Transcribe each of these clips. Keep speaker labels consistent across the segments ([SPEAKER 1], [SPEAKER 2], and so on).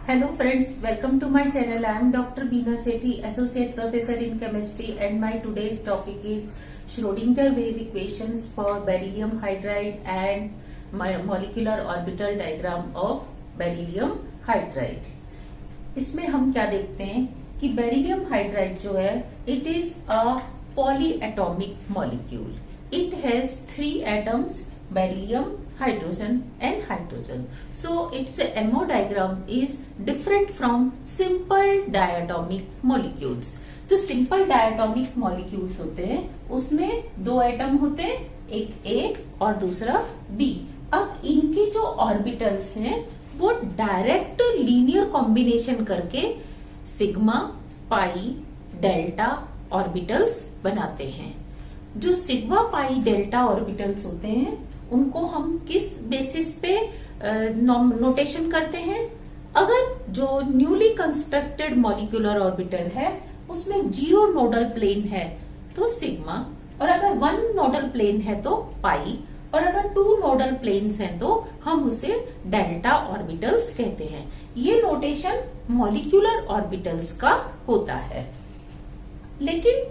[SPEAKER 1] Hello friends, welcome to my channel. I am Dr. Beena Sethi, Associate Professor in Chemistry, and my today's topic is Schrodinger wave equations for beryllium hydride and my molecular orbital diagram of beryllium hydride. इसमें हम क्या देखते हैं कि beryllium hydride जो है it is a polyatomic molecule. It has 3 atoms, beryllium, hydrogen and hydrogen. So its MO diagram is different from simple diatomic molecules. जो simple diatomic molecules होते हैं उसमें 2 एटम होते हैं, एक A और दूसरा B. अब इनके जो ऑर्बिटल्स हैं वो डायरेक्ट लीनियर कॉम्बिनेशन करके सिग्मा, पाई, डेल्टा ऑर्बिटल्स बनाते हैं. जो सिग्मा, पाई, डेल्टा ऑर्बिटल्स होते हैं उनको हम किस बेसिस पे नोटेशन करते हैं. अगर जो न्यूली कंस्ट्रक्टेड मॉलिक्यूलर ऑर्बिटल है उसमें 0 नोडल प्लेन है तो सिग्मा, और अगर 1 नोडल प्लेन है तो पाई, और अगर 2 नोडल प्लेन्स हैं तो हम उसे डेल्टा ऑर्बिटल्स कहते हैं. ये नोटेशन मॉलिक्यूलर ऑर्बिटल्स का होता है. लेकिन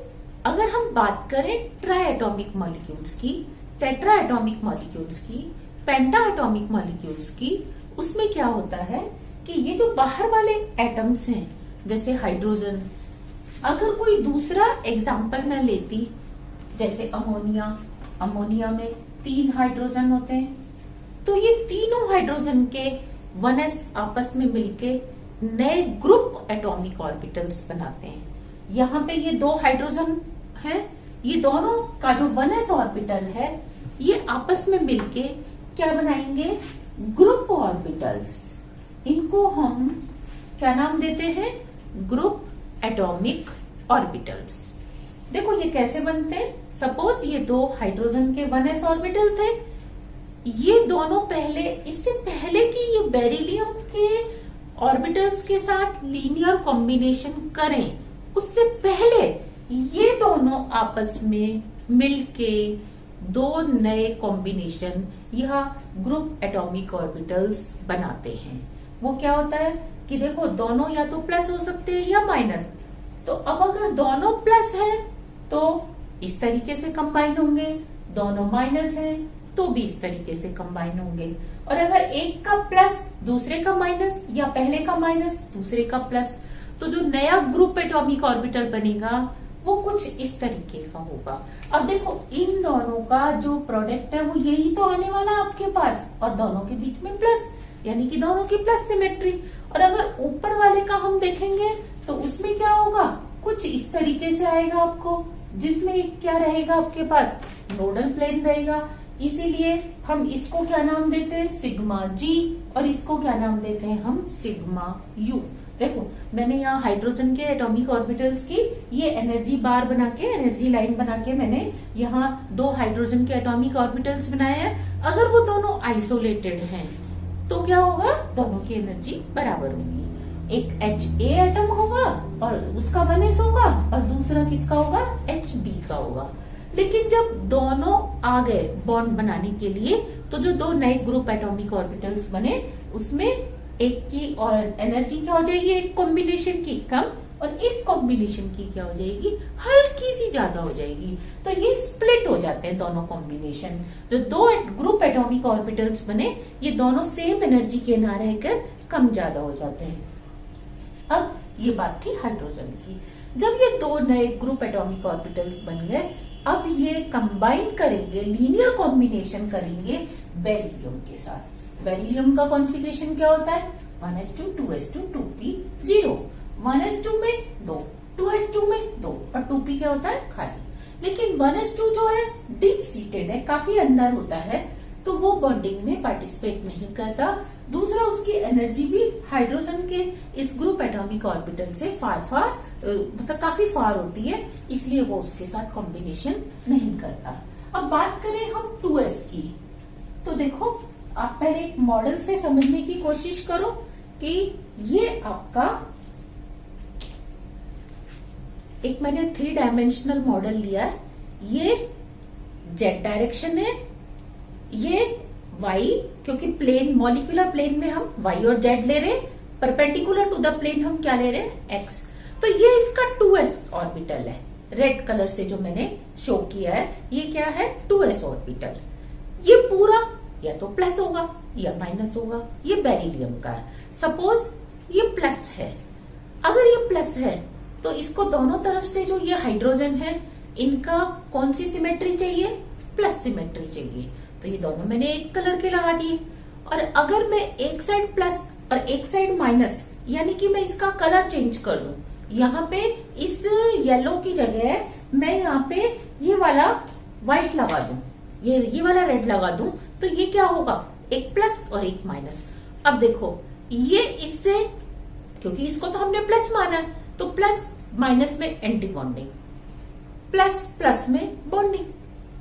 [SPEAKER 1] अगर हम बात करें ट्राइएटॉमिक मॉलिक्यूल्स की, टेट्रा एटॉमिक मॉलिक्यूल्स की, पेंटा एटॉमिक मॉलिक्यूल्स की, उसमें क्या होता है कि ये जो बाहर वाले एटम्स हैं जैसे हाइड्रोजन, अगर कोई दूसरा एग्जाम्पल मैं लेती जैसे अमोनिया, अमोनिया में 3 हाइड्रोजन होते हैं तो ये तीनों हाइड्रोजन के 1s आपस में मिलके नए ग्रुप एटॉमिक ऑर्बिटल्स बनाते हैं. यहाँ पे ये 2 हाइड्रोजन है, ये दोनों का जो 1s ऑर्बिटल है ये आपस में मिलके क्या बनाएंगे, ग्रुप ऑर्बिटल्स. इनको हम क्या नाम देते हैं, ग्रुप एटॉमिक ऑर्बिटल्स. देखो ये कैसे बनते हैं. सपोज ये 2 हाइड्रोजन के 1s ऑर्बिटल थे, ये दोनों पहले, इससे पहले कि ये बेरिलियम के ऑर्बिटल्स के साथ लीनियर कॉम्बिनेशन करें उससे पहले ये दोनों आपस में मिलके 2 नए कॉम्बिनेशन या ग्रुप एटॉमिक ऑर्बिटल्स बनाते हैं. वो क्या होता है कि देखो दोनों या तो प्लस हो सकते हैं या माइनस. तो अब अगर दोनों प्लस है तो इस तरीके से कंबाइन होंगे, दोनों माइनस है तो भी इस तरीके से कंबाइन होंगे. और अगर एक का प्लस दूसरे का माइनस या पहले का माइनस दूसरे का प्लस, तो जो नया ग्रुप एटॉमिक ऑर्बिटल बनेगा वो कुछ इस तरीके का होगा. अब देखो इन दोनों का जो प्रोडक्ट है वो यही तो आने वाला आपके पास, और दोनों के बीच में प्लस, यानी कि दोनों की प्लस सिमेट्री. और अगर ऊपर वाले का हम देखेंगे तो उसमें क्या होगा, कुछ इस तरीके से आएगा आपको, जिसमें क्या रहेगा आपके पास, नोडल प्लेन रहेगा. इसीलिए हम इसको क्या नाम देते हैं, सिग्मा जी, और इसको क्या नाम देते हैं हम, सिग्मा यू. देखो मैंने यहाँ हाइड्रोजन के एटॉमिक ऑर्बिटल्स की ये एनर्जी बार बना के, एनर्जी लाइन बना के मैंने यहाँ 2 हाइड्रोजन के एटॉमिक ऑर्बिटल्स बनाए हैं. अगर वो दोनों आइसोलेटेड हैं तो क्या होगा, दोनों की एनर्जी बराबर होगी. एक HA एटम होगा और उसका 1s होगा, और दूसरा किसका होगा, HB का होगा. लेकिन जब दोनों आ गए बॉन्ड बनाने के लिए तो जो 2 नए ग्रुप एटॉमिक ऑर्बिटल्स बने उसमें एक की और एनर्जी क्या हो जाएगी, एक कॉम्बिनेशन की कम और एक कॉम्बिनेशन की क्या हो जाएगी, हल्की सी ज्यादा हो जाएगी. तो ये स्प्लिट हो जाते हैं दोनों कॉम्बिनेशन. जो 2 ग्रुप एटॉमिक ऑर्बिटल्स बने ये दोनों सेम एनर्जी के ना रहकर कम ज्यादा हो जाते हैं. अब ये बात थी हाइड्रोजन की. जब ये 2 नए ग्रुप एटॉमिक ऑर्बिटल्स बन गए, अब ये कंबाइन करेंगे, लीनियर कॉम्बिनेशन करेंगे बेरिलियम के साथ. बेरिलियम का कॉन्फ़िगरेशन क्या होता है, 1s2 2s2 2p 0. 1s2 में 2, 2s2 में 2, और 2p क्या होता है, खाली. लेकिन 1s2 जो है डीप सीटेड है, काफी अंदर होता है, तो वो बॉन्डिंग में पार्टिसिपेट नहीं करता. दूसरा उसकी एनर्जी भी हाइड्रोजन के इस ग्रुप एटॉमिक ऑर्बिटल से मतलब काफी फार होती है, इसलिए वो उसके साथ कॉम्बिनेशन नहीं करता. अब बात करें हम 2s की, तो देखो आप पहले एक मॉडल से समझने की कोशिश करो कि ये आपका एक मैंने 3 डायमेंशनल मॉडल लिया है. ये जेड डायरेक्शन है, ये वाई, क्योंकि प्लेन, मॉलिक्यूलर प्लेन में हम वाई और जेड ले रहे हैं, परपेंडिकुलर टू द प्लेन हम क्या ले रहे हैं, एक्स। तो ये इसका 2s ऑर्बिटल है, रेड कलर से जो मैंने शो किया है ये क्या है, 2s ऑर्बिटल। ये पूरा या तो प्लस होगा या माइनस होगा, ये बेरिलियम का है। सपोज ये प्लस है, अगर ये प्लस है तो इसको दोनों तरफ से जो ये हाइड्रोजन है इनका कौन सी सिमेट्री चाहिए, प्लस सिमेट्री चाहिए। तो ये दोनों मैंने एक कलर के लगा दिए। और अगर मैं एक साइड प्लस और एक साइड माइनस, यानी कि मैं इसका कलर चेंज कर दूं, यहाँ पे इस येलो की जगह मैं यहाँ पे ये वाला व्हाइट लगा दूं, ये वाला रेड लगा दूं, तो ये क्या होगा, एक प्लस और एक माइनस। अब देखो ये इससे, क्योंकि इसको तो हमने प्लस माना है, तो प्लस माइनस में एंटी बॉन्डिंग, प्लस प्लस में बॉन्डिंग।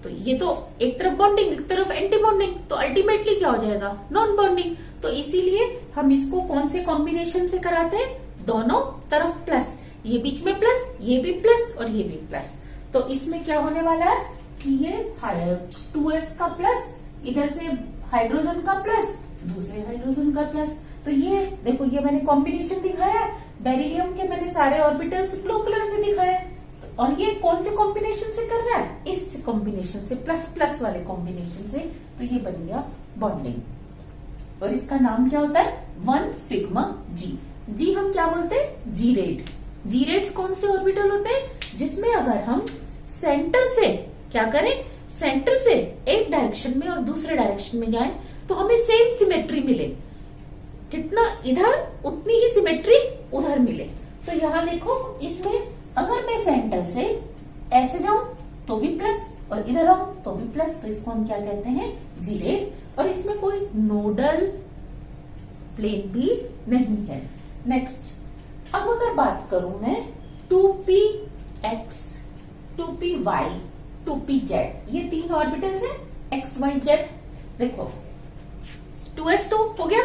[SPEAKER 1] तो ये तो एक तरफ बॉन्डिंग एक तरफ एंटी बॉन्डिंग, तो अल्टीमेटली क्या हो जाएगा, नॉन बॉन्डिंग। तो इसीलिए हम इसको कौन से कॉम्बिनेशन से कराते हैं, दोनों तरफ प्लस, ये बीच में प्लस, ये भी प्लस और ये भी प्लस। तो इसमें क्या होने वाला है कि ये 2s का प्लस, इधर से हाइड्रोजन का प्लस, दूसरे हाइड्रोजन का प्लस। तो ये देखो, ये मैंने कॉम्बिनेशन दिखाया है, बेरिलियम के मैंने सारे ऑर्बिटल्स ब्लू कलर से दिखाए। और ये कौन से कॉम्बिनेशन से कर रहा है, इस कॉम्बिनेशन से, प्लस प्लस वाले कॉम्बिनेशन से। तो ये बन गया बॉन्डिंग। और इसका नाम क्या होता है, 1 सिग्मा जी। जी हम क्या बोलते हैं, जी रेड। जी रेड कौन से ऑर्बिटल होते हैं, जिसमें अगर हम सेंटर से क्या करें, सेंटर से एक डायरेक्शन में और दूसरे डायरेक्शन में जाएं तो हमें सेम सिमेट्री मिले, जितना इधर उतनी ही सिमेट्री उधर मिले। तो यहाँ देखो, इसमें अगर मैं सेंटर से ऐसे जाऊं तो भी प्लस और इधर आऊं तो भी प्लस, तो इसको हम क्या कहते हैं, जी रेड। और इसमें कोई नोडल प्लेन भी नहीं है। नेक्स्ट, अब अगर बात करूं मैं 2px, 2py, 2pz, ये 3 ऑर्बिटल्स हैं, x, y, z। देखो 2s तो हो गया।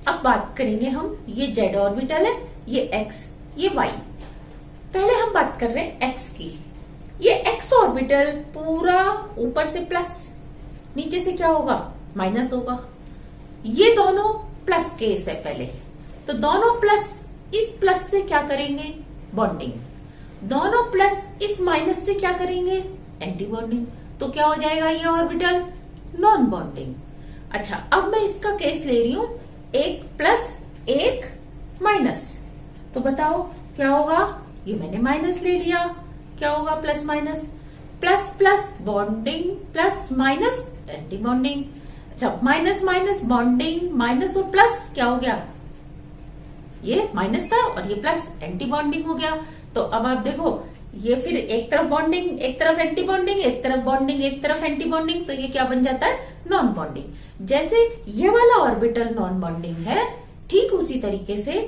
[SPEAKER 1] अब बात करेंगे हम, ये z ऑर्बिटल है, ये x, ये y। पहले हम बात कर रहे हैं x की। ये x ऑर्बिटल पूरा ऊपर से प्लस, नीचे से क्या होगा, माइनस होगा। ये दोनों प्लस केस है पहले, तो दोनों प्लस इस प्लस से क्या करेंगे, बॉन्डिंग। दोनों प्लस इस माइनस से क्या करेंगे, एंटी बॉन्डिंग। तो क्या हो जाएगा ये ऑर्बिटल, नॉन बॉन्डिंग। अच्छा, अब मैं इसका केस ले रही हूं, एक प्लस एक माइनस। तो बताओ क्या होगा, ये मैंने माइनस ले लिया, क्या होगा, plus minus, plus plus bonding, plus minus anti bonding. अच्छा, माइनस माइनस बॉन्डिंग, माइनस और प्लस क्या हो गया, ये माइनस था और ये प्लस, एंटी बॉन्डिंग हो गया। तो अब आप देखो, ये फिर एक तरफ बॉन्डिंग एक तरफ एंटी बॉन्डिंग, एक तरफ बॉन्डिंग एक तरफ एंटी बॉन्डिंग, तो ये क्या बन जाता है, नॉन बॉन्डिंग। जैसे ये वाला ऑर्बिटल नॉन बॉन्डिंग है, ठीक उसी तरीके से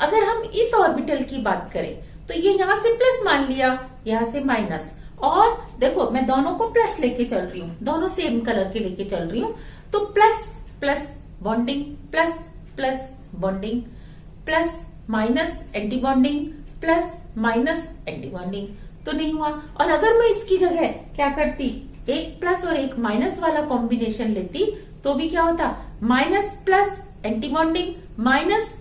[SPEAKER 1] अगर हम इस ऑर्बिटल की बात करें तो ये यहां से प्लस मान लिया, यहां से माइनस। और देखो मैं दोनों को प्लस लेके चल रही हूँ, दोनों सेम कलर के लेके चल रही हूँ, तो plus plus bonding, plus plus bonding, plus minus anti bonding, plus minus anti bonding, तो नहीं हुआ। और अगर मैं इसकी जगह क्या करती, एक प्लस और एक माइनस वाला कॉम्बिनेशन लेती, तो भी क्या होता, minus plus anti bonding, minus,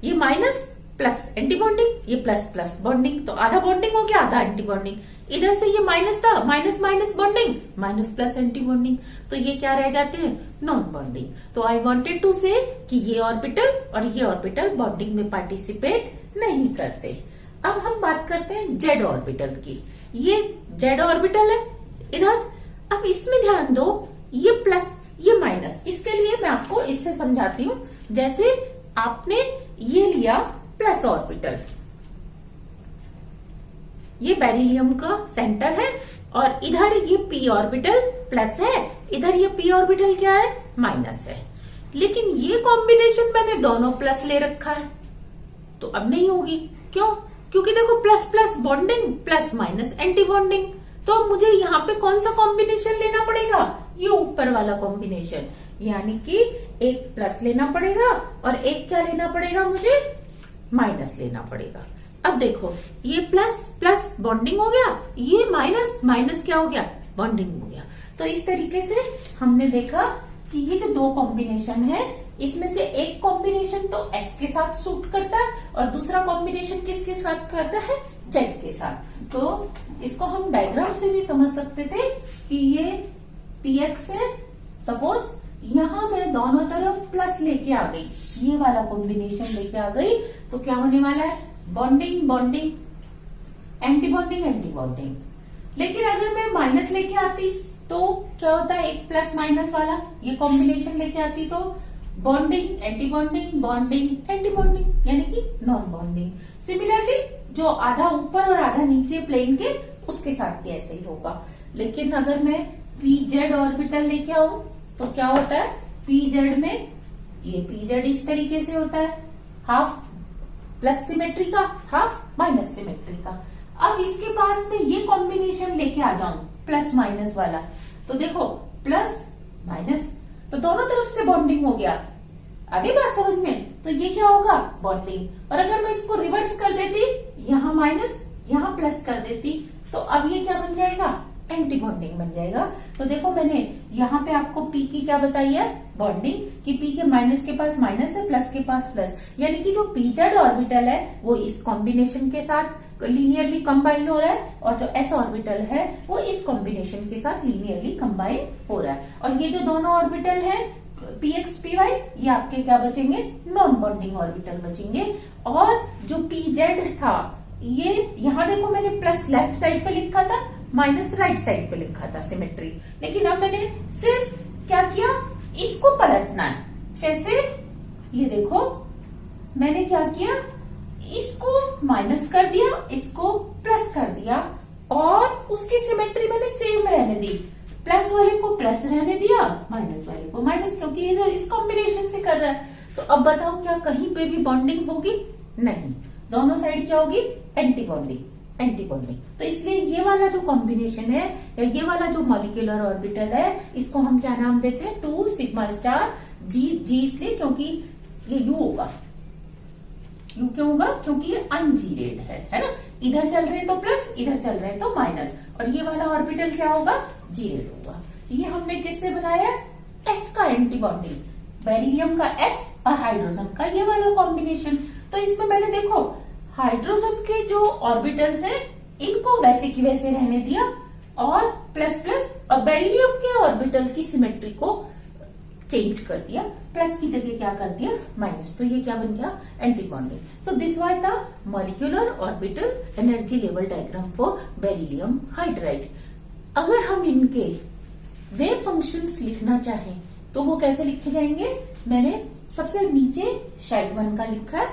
[SPEAKER 1] ये माइनस प्लस एंटी बॉन्डिंग, ये प्लस प्लस बॉन्डिंग, तो आधा बॉन्डिंग हो गया, आधा एंटी बॉन्डिंग। इधर से ये माइनस था, minus minus bonding, minus plus anti bonding, तो ये क्या रह जाते हैं, नॉन बॉन्डिंग। तो आई वांटेड टू से कि ये ऑर्बिटल और ये ऑर्बिटल बॉन्डिंग में पार्टिसिपेट नहीं करते। अब हम बात करते हैं जेड ऑर्बिटल की। ये जेड ऑर्बिटल है इधर। अब इसमें ध्यान दो, ये प्लस ये माइनस, इसके लिए मैं आपको इससे समझाती हूँ। जैसे आपने ये लिया प्लस ऑर्बिटल, ये बेरिलियम का सेंटर है, और इधर ये p ऑर्बिटल प्लस है, इधर ये p ऑर्बिटल क्या है, माइनस है। लेकिन ये कॉम्बिनेशन मैंने दोनों प्लस ले रखा है, तो अब नहीं होगी। क्यों? क्योंकि देखो plus plus bonding, plus minus anti bonding, तो अब मुझे यहाँ पे कौन सा कॉम्बिनेशन लेना पड़ेगा, ये ऊपर वाला कॉम्बिनेशन, यानी कि एक प्लस लेना पड़ेगा और एक क्या लेना पड़ेगा, मुझे माइनस लेना पड़ेगा। अब देखो ये प्लस प्लस बॉन्डिंग हो गया, ये माइनस माइनस क्या हो गया, बॉन्डिंग हो गया। तो इस तरीके से हमने देखा कि ये जो दो कॉम्बिनेशन है, इसमें से एक कॉम्बिनेशन तो S के साथ सूट करता है और दूसरा कॉम्बिनेशन किसके साथ करता है, Z के साथ। तो इसको हम डायग्राम से भी समझ सकते थे कि ये PX है। सपोज यहां मैं दोनों तरफ प्लस लेके आ गई, ये वाला कॉम्बिनेशन लेके आ गई, तो क्या होने वाला है, bonding bonding, anti bonding anti bonding. लेकिन अगर मैं माइनस लेके आती तो क्या होता है, एक प्लस माइनस वाला ये कॉम्बिनेशन लेके आती तो bonding anti bonding, bonding anti bonding, यानी कि नॉन बॉन्डिंग। सिमिलरली जो आधा ऊपर और आधा नीचे प्लेन के, उसके साथ भी ऐसे ही होगा। लेकिन अगर मैं PZ ऑर्बिटल लेके आऊं तो क्या होता है, PZ में ये PZ इस तरीके से होता है, हाफ प्लस सिमेट्री का, हाफ माइनस सिमेट्री का। अब इसके पास में ये कॉम्बिनेशन लेके आ जाऊं प्लस माइनस वाला, तो देखो प्लस माइनस, तो दोनों तरफ से बॉन्डिंग हो गया। आगे बात समझ में, तो ये क्या होगा, बॉन्डिंग। और अगर मैं इसको रिवर्स कर देती, यहाँ माइनस यहाँ प्लस कर देती, तो अब ये क्या बन जाएगा, एंटी बॉन्डिंग बन जाएगा। तो देखो मैंने यहाँ पे आपको P की क्या बताई है, बॉन्डिंग, कि P के माइनस के पास माइनस है, प्लस के पास प्लस, यानी कि जो PZ ऑर्बिटल है वो इस कॉम्बिनेशन के साथ लीनियरली कंबाइन हो रहा है, और जो S ऑर्बिटल है वो इस कॉम्बिनेशन के साथ लीनियरली कंबाइन हो रहा है। और ये जो दोनों ऑर्बिटल है PX PY, ये आपके क्या बचेंगे, नॉन बॉन्डिंग ऑर्बिटल बचेंगे। और जो PZ था, ये यहाँ देखो मैंने प्लस लेफ्ट साइड पे लिखा था, माइनस राइट साइड पे लिखा था सिमेट्री, लेकिन अब मैंने सिर्फ क्या किया, इसको पलटना है। कैसे, ये देखो मैंने क्या किया, इसको माइनस कर दिया, इसको प्लस कर दिया, और उसकी सिमेट्री मैंने सेम रहने दी, प्लस वाले को प्लस रहने दिया, माइनस वाले को माइनस, क्योंकि ये इस कॉम्बिनेशन से कर रहा है। तो अब बताओ क्या कहीं पे भी बॉन्डिंग होगी, नहीं, दोनों साइड क्या होगी, एंटी बॉन्डिंग एंटी बॉन्डिंग। तो इसलिए ये वाला जो कॉम्बिनेशन है, या ये वाला जो मॉलिक्यूलर ऑर्बिटल है, इसको हम क्या नाम देते हैं, 2 सिग्मा स्टार G। G इसलिए क्योंकि ये U होगा, U क्यों होगा, क्योंकि ये अनजीरेड है ना, इधर चल रहे हैं तो प्लस, इधर चल रहे हैं तो माइनस, और ये वाला ऑर्बिटल क्या होगा, जीरेड होगा। ये हमने किससे बनाया, S का एंटी बॉन्डिंग, बेरिलियम का S और हाइड्रोजन का ये वाला कॉम्बिनेशन। तो इसमें मैंने देखो हाइड्रोजन के जो ऑर्बिटल्स हैं इनको वैसे की वैसे रहने दिया, और प्लस प्लस, और बेरिलियम के ऑर्बिटल की सिमेट्री को चेंज कर दिया, प्लस की जगह क्या कर दिया, माइनस। तो ये क्या बन गया, anti bonding. So this was the molecular orbital energy level diagram for beryllium hydride. अगर हम इनके वेव फंक्शंस लिखना चाहें तो वो कैसे लिखे जाएंगे, मैंने सबसे नीचे शाई 1 का लिखा है।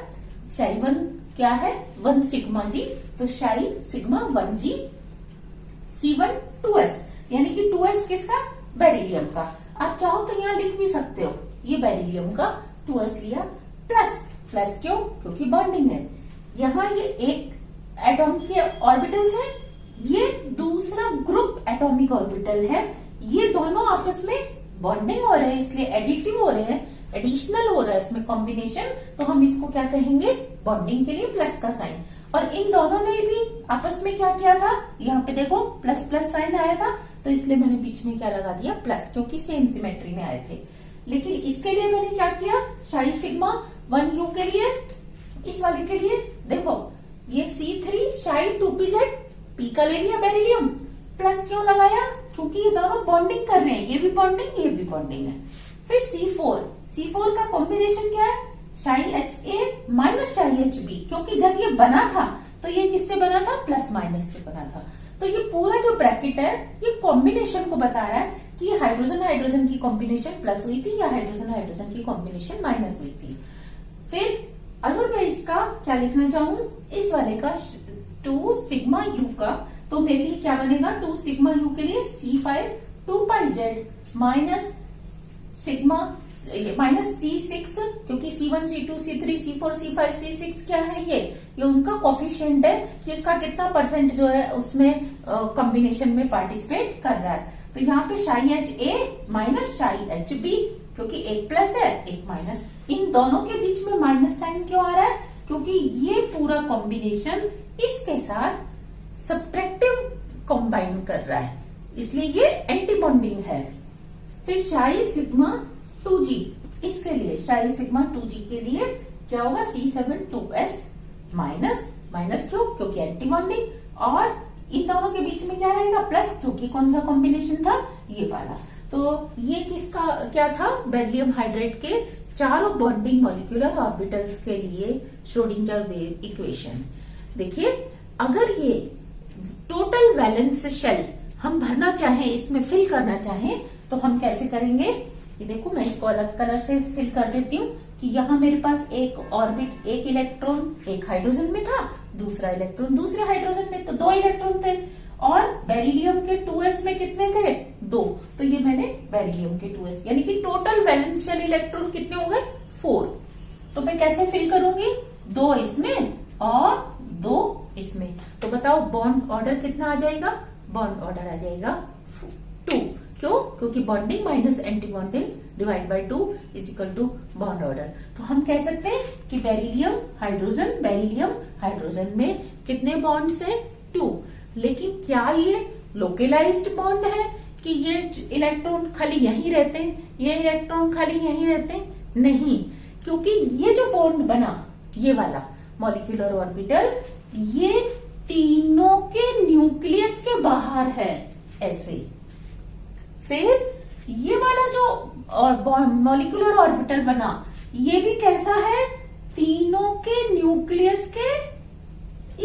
[SPEAKER 1] शाई 1 क्या है, 1 सिग्मा G, तो शाई सिग्मा 1G, C1 2S, यानी कि 2S किसका, बेरिलियम का। आप चाहो तो यहाँ लिख भी सकते हो, ये बेरिलियम का 2S लिया, प्लस प्लस क्यों, क्योंकि बॉन्डिंग है। यहाँ ये एक एटॉम के ऑर्बिटल्स है, ये दूसरा ग्रुप एटॉमिक ऑर्बिटल है, ये दोनों आपस में बॉन्डिंग हो रहे हैं, इसलिए एडिटिव हो रहे हैं, एडिशनल हो रहा है इसमें कॉम्बिनेशन। तो हम इसको क्या कहेंगे, बॉन्डिंग के लिए प्लस का साइन। और इन दोनों ने भी आपस में क्या किया था, यहाँ पे देखो प्लस प्लस साइन आया था, तो इसलिए मैंने बीच में क्या लगा दिया, प्लस, क्योंकि सेम सिमेट्री में आए थे। लेकिन इसके लिए मैंने क्या किया, शाई सिग्मा 1U के लिए, इस वाले के लिए देखो ये C3 शाई 2PZ, P का ले लिया बेरिलियम, प्लस क्यों लगाया, क्योंकि ये दोनों बॉन्डिंग कर रहे हैं, ये भी बॉन्डिंग ये भी बॉन्डिंग है। फिर C4 का कॉम्बिनेशन क्या है, शाई HA माइनस शाई HB, क्योंकि जब ये बना था तो ये किससे बना था, प्लस माइनस से बना था। तो ये पूरा जो ब्रैकेट है ये कॉम्बिनेशन को बता रहा है कि हाइड्रोजन हाइड्रोजन की कॉम्बिनेशन प्लस हुई थी या हाइड्रोजन हाइड्रोजन की कॉम्बिनेशन माइनस हुई थी। फिर अगर मैं इसका क्या लिखना चाहूं, इस वाले का 2 सिग्मा U का, तो मेरे लिए क्या बनेगा, 2 सिग्मा U के लिए C5 2πz minus sigma minus C6, क्योंकि C1 C2 C3 C4 C5 C6 क्या है, ये उनका कोफिशिएंट है कि उसका कितना परसेंट जो है उसमें कॉम्बिनेशन में पार्टिसिपेट कर रहा है। तो यहाँ पे शाई HA माइनस शाई HB, क्योंकि एक प्लस है एक माइनस, इन दोनों के बीच में माइनस साइन क्यों आ रहा है, क्योंकि ये पूरा कॉम्बिनेशन इसके साथ सब्ट्रैक्टिव कंबाइन कर रहा है, इसलिए ये एंटी बॉन्डिंग है। फिर शाई सिग्मा 2G, इसके लिए शाई सिग्मा 2g के लिए क्या होगा, C7 2s माइनस, माइनस क्यों, क्योंकि एंटी बॉन्डिंग, और इन दोनों के बीच में क्या रहेगा, प्लस, क्योंकि कौन सा कॉम्बिनेशन था, ये वाला। तो ये किसका क्या था, बेरिलियम हाइड्राइड के चारों बॉन्डिंग मॉलिक्यूलर ऑर्बिटल्स के लिए श्रोडिंगर वेव इक्वेशन। देखिए, अगर ये टोटल वैलेंस शेल हम भरना चाहें, इसमें फिल करना चाहें, तो हम कैसे करेंगे, ये देखो मैं इसको अलग कलर से फिल कर देती हूँ कि यहाँ मेरे पास एक ऑर्बिट, एक इलेक्ट्रॉन एक हाइड्रोजन में था, दूसरा इलेक्ट्रॉन दूसरे हाइड्रोजन में, तो 2 इलेक्ट्रॉन थे, और बेरिलियम के 2s में कितने थे, 2, तो ये मैंने बेरिलियम के 2s, यानी कि टोटल वैलेंस शेल इलेक्ट्रॉन कितने हो गए, 4। तो मैं कैसे फिल करूंगी, 2 इसमें और 2 इसमें, तो बताओ बॉन्ड ऑर्डर कितना आ जाएगा, बॉन्ड ऑर्डर आ जाएगा 2। क्यों, क्योंकि bonding minus anti bonding divide by 2 is equal to bond order. तो हम कह सकते हैं कि बेरिलियम हाइड्रोजन में कितने बॉन्ड्स हैं, 2। लेकिन क्या ये लोकलाइज्ड बॉन्ड है कि ये इलेक्ट्रॉन खाली यहीं रहते हैं, ये इलेक्ट्रॉन खाली यहीं रहते हैं, नहीं, क्योंकि ये जो बॉन्ड बना, ये वाला मॉलिक्यूलर ऑर्बिटल, ये तीनों के न्यूक्लियस के बाहर है, ऐसे। फिर ये वाला जो मॉलिक्यूलर ऑर्बिटल बना, ये भी कैसा है, तीनों के न्यूक्लियस के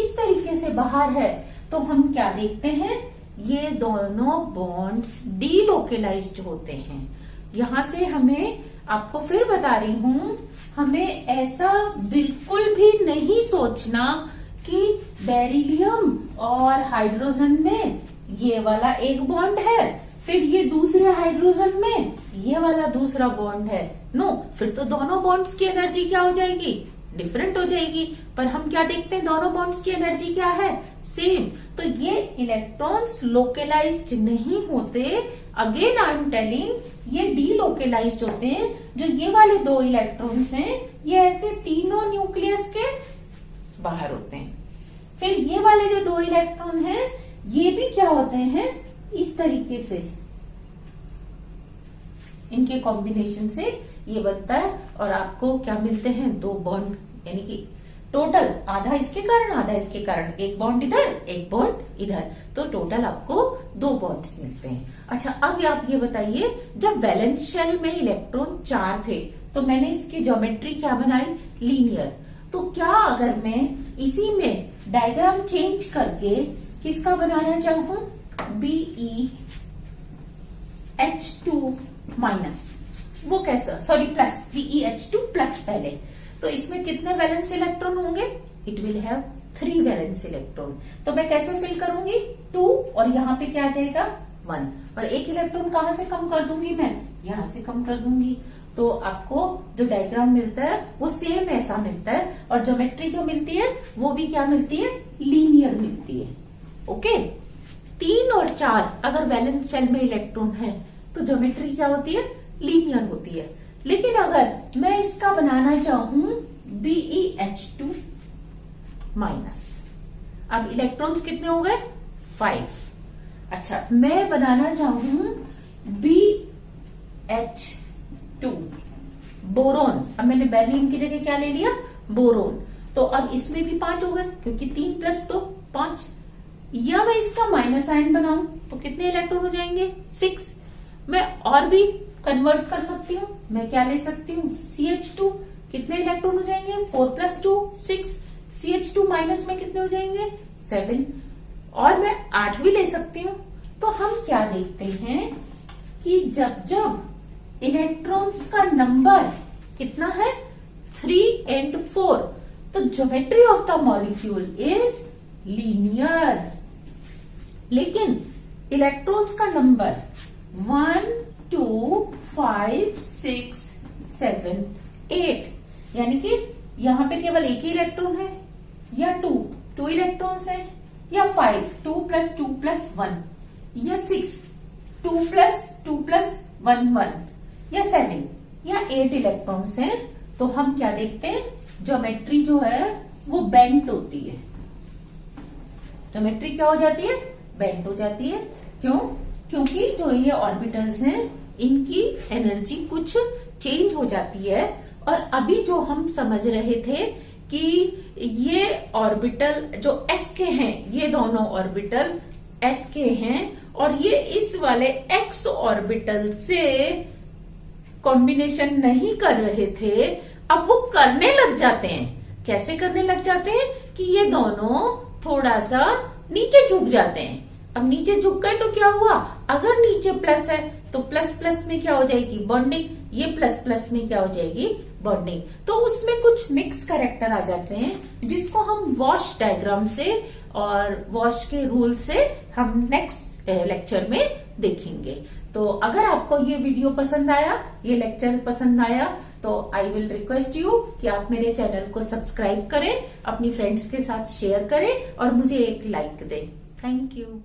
[SPEAKER 1] इस तरीके से बाहर है। तो हम क्या देखते हैं, ये दोनों बॉन्ड्स डीलोकलाइज्ड होते हैं। यहां से हमें, आपको फिर बता रही हूं, हमें ऐसा बिल्कुल भी नहीं सोचना कि बेरिलियम और हाइड्रोजन में ये वाला एक बॉन्ड है, फिर ये दूसरे हाइड्रोजन में ये वाला दूसरा बॉन्ड है। नो, फिर तो दोनों बॉन्ड्स की एनर्जी क्या हो जाएगी, डिफरेंट हो जाएगी। पर हम क्या देखते हैं, दोनों बॉन्ड्स की एनर्जी क्या है, सेम। तो ये इलेक्ट्रॉन्स लोकलाइज्ड नहीं होते, अगेन आई एम टेलिंग, ये डीलोकलाइज्ड होते हैं। जो ये वाले 2 इलेक्ट्रॉन्स हैं, ये ऐसे तीनों न्यूक्लियस के बाहर होते हैं। फिर ये वाले जो 2 इलेक्ट्रॉन हैं, ये भी क्या होते हैं, इस तरीके से, इनके कॉम्बिनेशन से ये बनता है, और आपको क्या मिलते हैं, 2 बॉन्ड, यानी कि टोटल आधा इसके कारण आधा इसके कारण, एक बॉन्ड इधर एक बॉन्ड इधर, तो टोटल आपको 2 बॉन्ड्स मिलते हैं। अच्छा, अब आप ये बताइए, जब वैलेंस शेल में इलेक्ट्रॉन 4 थे, तो मैंने इसकी ज्योमेट्री क्या बनाई, लीनियर। तो क्या अगर मैं इसी में डायग्राम चेंज करके किसका बनाना चाहूं, BeH2 माइनस, वो कैसा, सॉरी प्लस, BeH2 प्लस पहले, तो इसमें कितने वैलेंस इलेक्ट्रॉन होंगे, it will have 3 valence electron. तो मैं कैसे फिल करूंगी, 2, और यहाँ पे क्या आ जाएगा, 1, और एक इलेक्ट्रॉन कहां से कम कर दूंगी, मैं यहां से कम कर दूंगी। तो आपको जो डायग्राम मिलता है वो सेम ऐसा मिलता है, और ज्योमेट्री जो मिलती है वो भी क्या मिलती है, लीनियर मिलती है। ओके, 3 और 4 अगर वैलेंस शेल में इलेक्ट्रॉन है तो ज्योमेट्री क्या होती है, लीनियर होती है। लेकिन अगर मैं इसका बनाना चाहूं BeH2 माइनस, अब इलेक्ट्रॉन्स कितने हो गए, 5। अच्छा, मैं बनाना चाहूं BH2 बोरोन, अब मैंने बेरिलियम की जगह क्या ले लिया, बोरोन, तो अब इसमें भी 5 हो गए, क्योंकि 3 + 2 5। या मैं इसका माइनस साइन बनाऊं तो कितने इलेक्ट्रॉन हो जाएंगे, 6। मैं और भी कन्वर्ट कर सकती हूँ, मैं क्या ले सकती हूँ, CH2, कितने इलेक्ट्रॉन हो जाएंगे, 4 + 2 6, CH2 माइनस में कितने हो जाएंगे, 7, और मैं 8 भी ले सकती हूँ। तो हम क्या देखते हैं कि जब जब इलेक्ट्रॉन्स का नंबर कितना है, 3 और 4, तो geometry of the molecule is linear. लेकिन इलेक्ट्रॉन्स का नंबर 1 2 5 6 7 8, यानी कि यहां पे केवल एक ही इलेक्ट्रॉन है, या 2 इलेक्ट्रॉन्स है, या 5 2 + 2 + 1, या 6 2 + 2 + 1 1, या 7 या 8 इलेक्ट्रॉन्स हैं। तो हम क्या देखते हैं, ज्योमेट्री जो है वो बेंट होती है। ज्योमेट्री क्या हो जाती है, बेंट हो जाती है। क्यों, क्योंकि जो ये ऑर्बिटल्स हैं इनकी एनर्जी कुछ चेंज हो जाती है। और अभी जो हम समझ रहे थे कि ये ऑर्बिटल जो s के हैं, ये दोनों ऑर्बिटल s के हैं और ये इस वाले x ऑर्बिटल से कॉम्बिनेशन नहीं कर रहे थे, अब वो करने लग जाते हैं। कैसे करने लग जाते हैं कि ये दोनों थोड़ा सा नीचे झुक जाते हैं। अब नीचे झुक गए तो क्या हुआ, अगर नीचे प्लस है तो प्लस प्लस में क्या हो जाएगी, बॉन्डिंग। ये प्लस प्लस में क्या हो जाएगी, बॉन्डिंग। तो उसमें कुछ मिक्स कैरेक्टर आ जाते हैं जिसको हम वॉश डायग्राम से और वॉश के रूल से हम नेक्स्ट लेक्चर में देखेंगे। तो अगर आपको ये वीडियो पसंद आया, ये लेक्चर पसंद आया, तो आई विल रिक्वेस्ट यू कि आप मेरे चैनल को सब्सक्राइब करें, अपनी फ्रेंड्स के साथ शेयर करें और मुझे एक लाइक दें। Thank you.